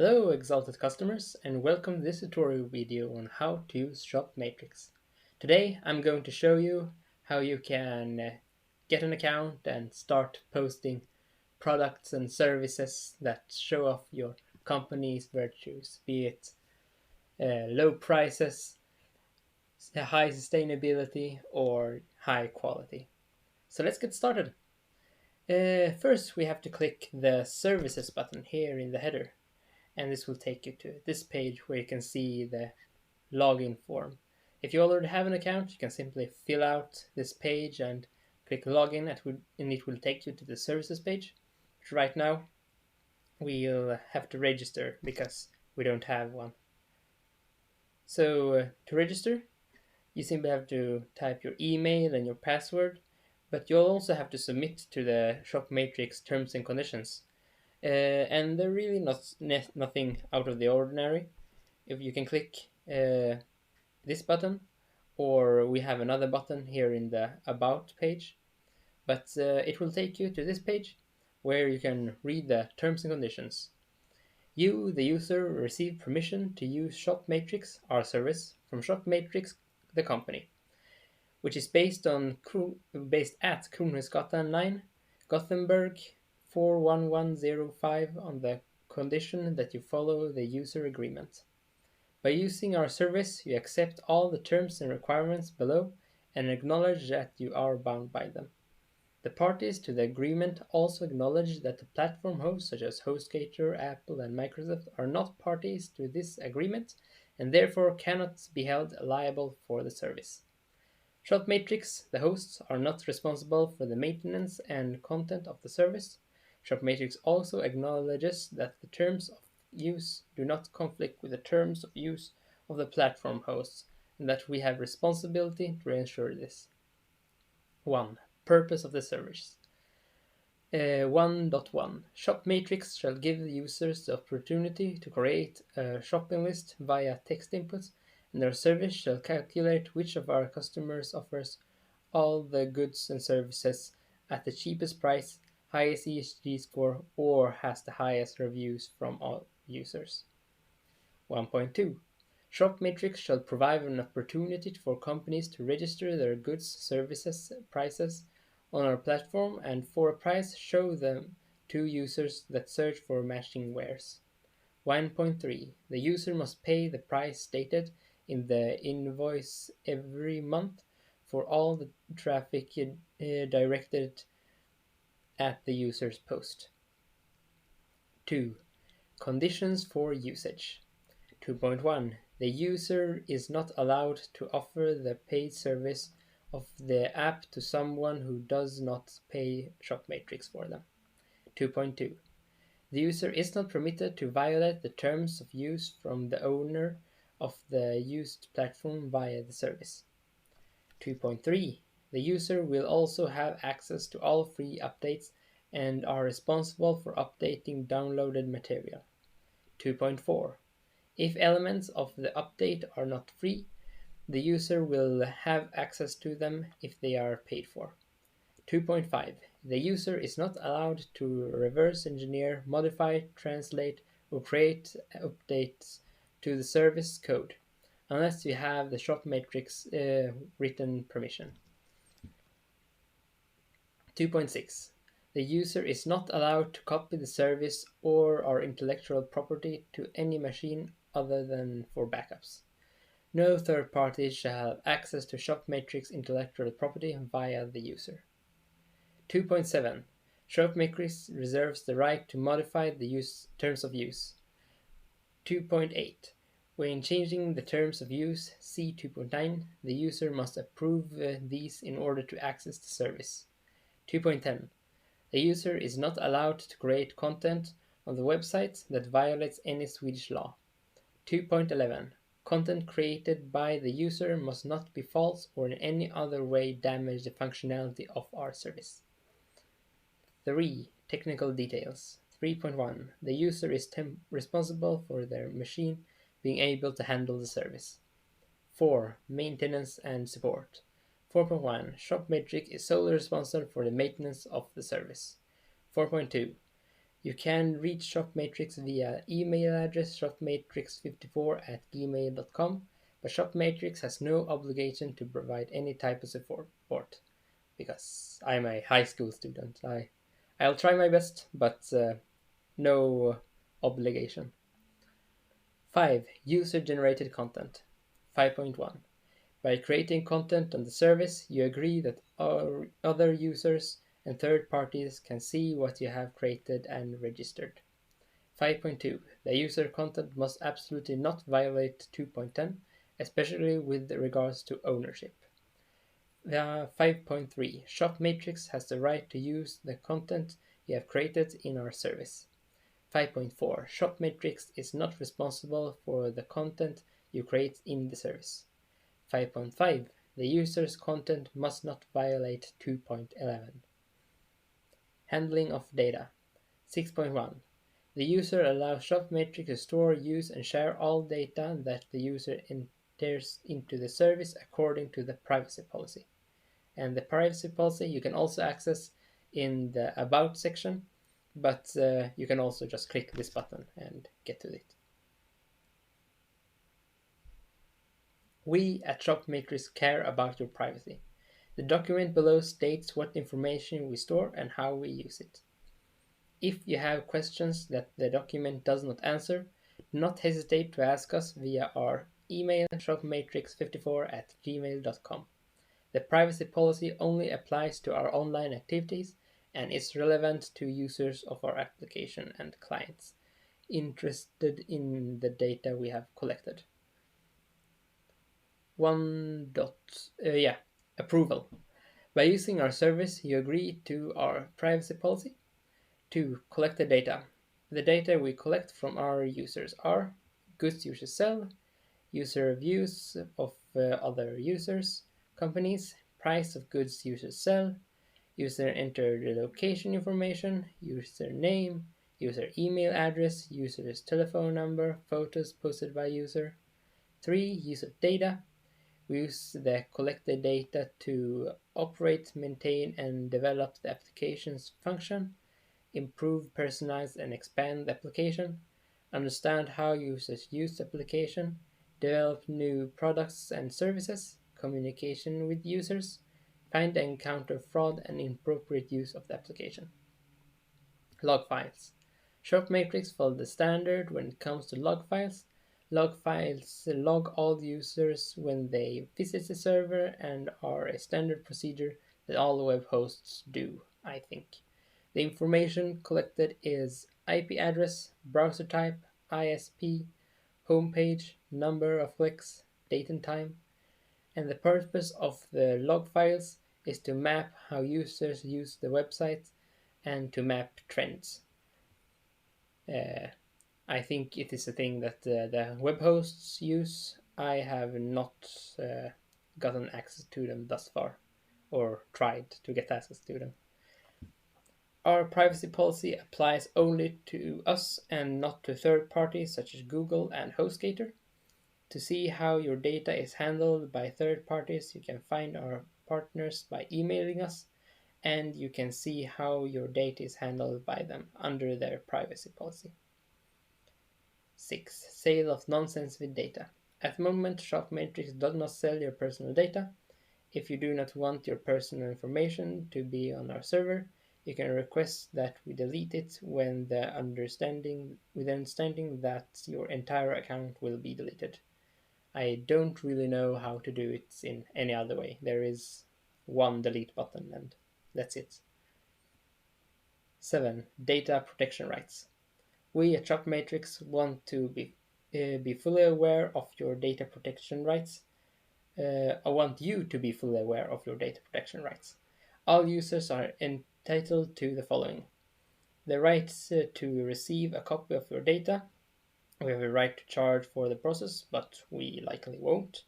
Hello exalted customers and welcome to this tutorial video on how to use shopmx. Today I'm going to show you how you can get an account and start posting products and services that show off your company's virtues, be it low prices, high sustainability or high quality. So let's get started. First we have to click the services button here in the header, and this will take you to this page where you can see the login form. If you already have an account, you can simply fill out this page and click login, and it will take you to the services page. But right now, we'll have to register because we don't have one. So to register, you simply have to type your email and your password, but you'll also have to submit to the Shop Matrix terms and conditions. And they're really nothing out of the ordinary. If you can click this button, or we have another button here in the About page, but it will take you to this page where you can read the terms and conditions. You, the user, receive permission to use ShopMatrix, our service, from ShopMatrix, the company, which is based at Kronhusgatan 9, Gothenburg 41105, on the condition that you follow the user agreement. By using our service, you accept all the terms and requirements below and acknowledge that you are bound by them. The parties to the agreement also acknowledge that the platform hosts such as HostGator, Apple, and Microsoft are not parties to this agreement and therefore cannot be held liable for the service. ShopMatrix, the hosts, are not responsible for the maintenance and content of the service. ShopMatrix also acknowledges that the terms of use do not conflict with the terms of use of the platform hosts, and that we have responsibility to ensure this. 1. Purpose of the service. 1.1 ShopMatrix shall give users the opportunity to create a shopping list via text inputs, and our service shall calculate which of our customers offers all the goods and services at the cheapest price, highest ESG score, or has the highest reviews from all users. 1.2 ShopMatrix shall provide an opportunity for companies to register their goods, services, prices on our platform, and for a price show them to users that search for matching wares. 1.3 The user must pay the price stated in the invoice every month for all the traffic directed at the user's post. 2. Conditions for usage. 2.1 The user is not allowed to offer the paid service of the app to someone who does not pay ShopMatrix for them. 2.2 The user is not permitted to violate the terms of use from the owner of the used platform via the service. 2.3 The user will also have access to all free updates and are responsible for updating downloaded material. 2.4 If elements of the update are not free, the user will have access to them if they are paid for. 2.5 The user is not allowed to reverse engineer, modify, translate, or create updates to the service code unless you have the ShopMatrix written permission. 2.6 The user is not allowed to copy the service or our intellectual property to any machine other than for backups. No third parties shall have access to ShopMatrix intellectual property via the user. 2.7 ShopMatrix reserves the right to modify the terms of use. 2.8 When changing the terms of use, see 2.9, the user must approve these in order to access the service. 2.10 The user is not allowed to create content on the website that violates any Swedish law. 2.11 Content created by the user must not be false or in any other way damage the functionality of our service. 3. Technical details. 3.1 The user is responsible for their machine being able to handle the service. 4. Maintenance and support. 4.1 ShopMatrix is solely responsible for the maintenance of the service. 4.2 You can reach ShopMatrix via email address shopmatrix54@gmail.com, but ShopMatrix has no obligation to provide any type of support because I'm a high school student. I'll try my best, but no obligation. 5. User generated content. 5.1. By creating content on the service, you agree that other users and third parties can see what you have created and registered. 5.2. The user content must absolutely not violate 2.10, especially with regards to ownership. 5.3. Shop Matrix has the right to use the content you have created in our service. 5.4. Shop Matrix is not responsible for the content you create in the service. 5.5. The user's content must not violate 2.11. Handling of data. 6.1. The user allows ShopMetric to store, use, and share all data that the user enters into the service according to the privacy policy. And the privacy policy you can also access in the About section, but you can also just click this button and get to it. We at ShopMatrix care about your privacy. The document below states what information we store and how we use it. If you have questions that the document does not answer, do not hesitate to ask us via our email shopmatrix54@gmail.com. The privacy policy only applies to our online activities and is relevant to users of our application and clients interested in the data we have collected. Approval. By using our service, you agree to our privacy policy. 2. Collect the data. The data we collect from our users are goods users sell, user reviews of other users, companies, price of goods users sell, user entered location information, user name, user email address, user's telephone number, photos posted by user. 3. Use of data. We use the collected data to operate, maintain, and develop the application's function, improve, personalize, and expand the application, understand how users use the application, develop new products and services, communication with users, find and counter fraud and inappropriate use of the application. Log files. ShopMatrix follows the standard when it comes to log files. Log files log all users when they visit the server and are a standard procedure that all web hosts do, I think. The information collected is IP address, browser type, ISP, homepage, number of clicks, date and time, and the purpose of the log files is to map how users use the website and to map trends. I think it is a thing that the web hosts use. I have not gotten access to them thus far, or tried to get access to them. Our privacy policy applies only to us and not to third parties such as Google and HostGator. To see how your data is handled by third parties, you can find our partners by emailing us, and you can see how your data is handled by them under their privacy policy. 6. Sale of non-sensitive data. At the moment, ShopMatrix does not sell your personal data. If you do not want your personal information to be on our server, you can request that we delete it with the understanding that your entire account will be deleted. I don't really know how to do it in any other way. There is one delete button and that's it. 7. Data protection rights. We at ShopMatrix want to be fully aware of your data protection rights. I want you to be fully aware of your data protection rights. All users are entitled to the following: the right to receive a copy of your data. We have a right to charge for the process, but we likely won't.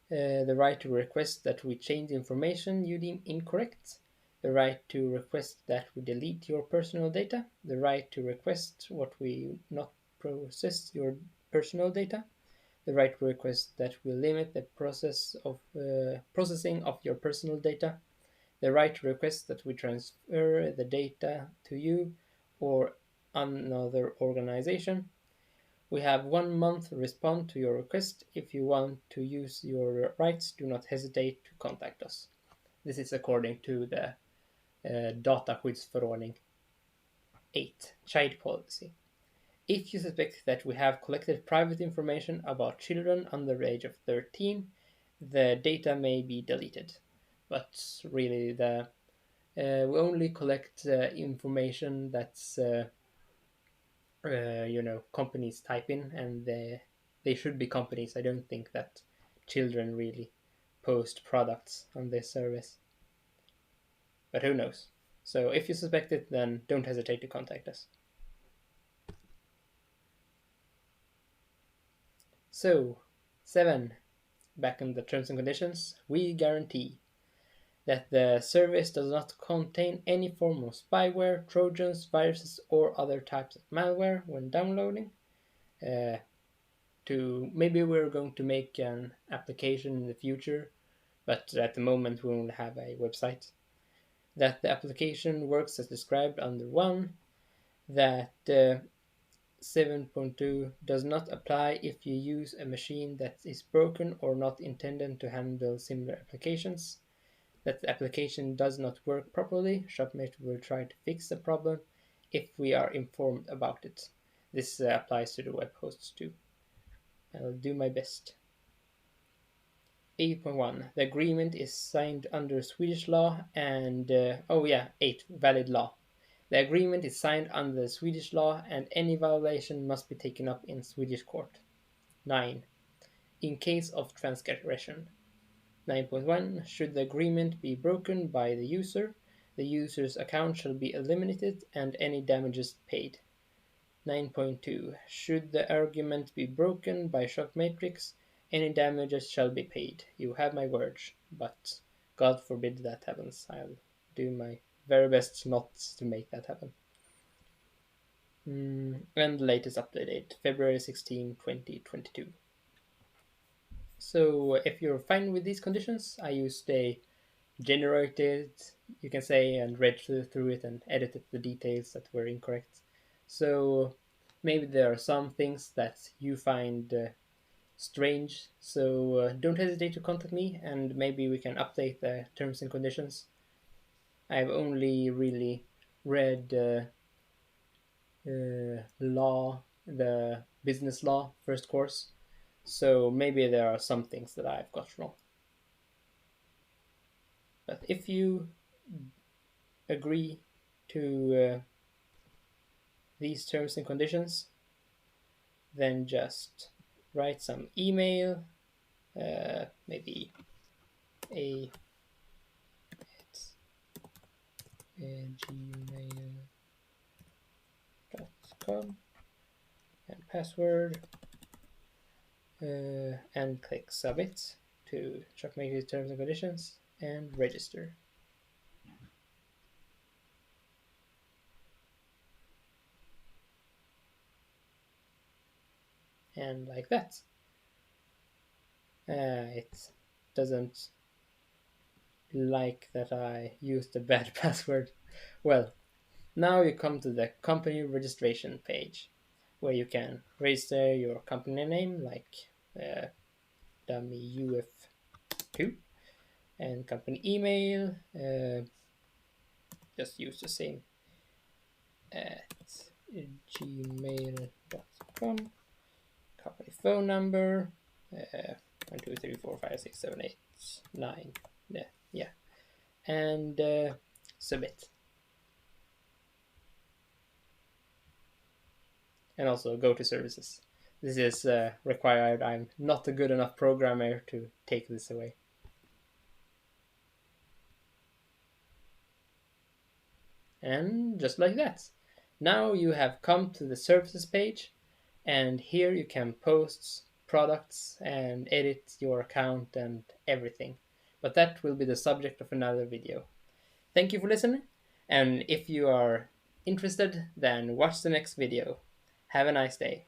The right to request that we change information you deem incorrect. The right to request that we delete your personal data. The right to request what we not process your personal data. The right to request that we limit the processing of your personal data. The right to request that we transfer the data to you or another organization. We have 1 month to respond to your request. If you want to use your rights, do not hesitate to contact us. This is according to the Dataskyddsförordning 8 child policy. If you suspect that we have collected private information about children under the age of 13, the data may be deleted. But really, we only collect information that's companies type in, and they should be companies. I don't think that children really post products on this service, but who knows? So if you suspect it, then don't hesitate to contact us. So 7, back in the terms and conditions, we guarantee that the service does not contain any form of spyware, trojans, viruses, or other types of malware when downloading. Maybe we're going to make an application in the future, but at the moment we only have a website. That the application works as described under 1, that 7.2 does not apply if you use a machine that is broken or not intended to handle similar applications, that the application does not work properly. Shopmx will try to fix the problem if we are informed about it. This applies to the web hosts too. I'll do my best. 8.1. The agreement is signed under Swedish law and 8. Valid law. The agreement is signed under Swedish law and any violation must be taken up in Swedish court. 9. In case of transgression. 9.1. Should the agreement be broken by the user's account shall be eliminated and any damages paid. 9.2. Should the argument be broken by Shopmx, any damages shall be paid. You have my word, but God forbid that happens. I'll do my very best not to make that happen. And the latest update date, February 16, 2022. So if you're fine with these conditions, I used a generated, you can say, and read through it and edited the details that were incorrect. So maybe there are some things that you find strange, so don't hesitate to contact me and maybe we can update the terms and conditions. I've only really read the business law first course, so maybe there are some things that I've got wrong. But if you agree to these terms and conditions, then just write some email, maybe a gmail.com and password, and click submit to Shopmx terms and conditions and register. And like that. It doesn't like that I used a bad password. Well, now you come to the company registration page where you can register your company name like dummy UF2 and company email. Just use the same at gmail.com. Company phone number 1 2 3 4 5 6 7 8 9, yeah, and submit. And also go to services. This is required. I'm not a good enough programmer to take this away. And just like that, now you have come to the services page, and here you can post products and edit your account and everything. But that will be the subject of another video. Thank you for listening, and if you are interested, then watch the next video. Have a nice day.